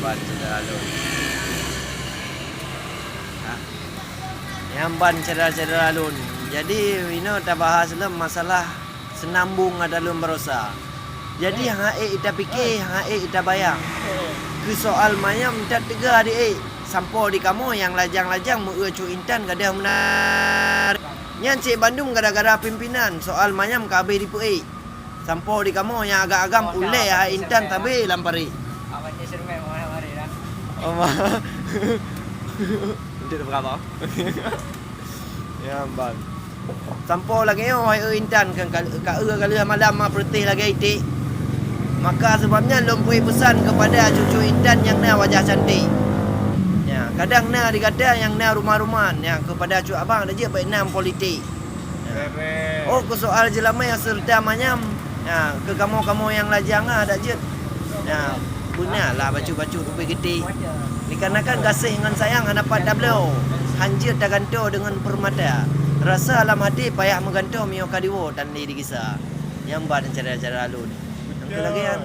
ban saudara alun. Yang ban saudara alun. Jadi tak bahas lah masalah senambung dalam berosa. Jadi ita fikir, ita bayang. Ke soal mayam tak tega adik sampo di kamu yang lajang-lajang mu cu intan gadah menar. Nyan cik Bandung gara-gara pimpinan soal mayam kabe di puik. Sampo di kamu yang agak-agam uleh intan tabe lampari. Apa ni sermai mari dah. Tidak berapa. Ya bang. Sampo lagi intan kan kali malam pertih lagi itik. Maka sebabnya lumpui pesan kepada cucu intan yang na wajah cantik. Ya, kadang na dikata yang na rumah-rumahan ya kepada cucu abang ada je baik nam politik. Ya. Oh, ke soal jelama yang serta manyam. Ya, ke kamu-kamu yang lajang ada je. Ya, benarlah baju-baju rupi gede. Dikarenakan kasih dengan sayang dapat double. Hanjir tak ganto dengan permata. Rasa alam hati payah mengganto mio kadiwo dan di kisah. Yang ban cara-cara alun. Yang lagi kan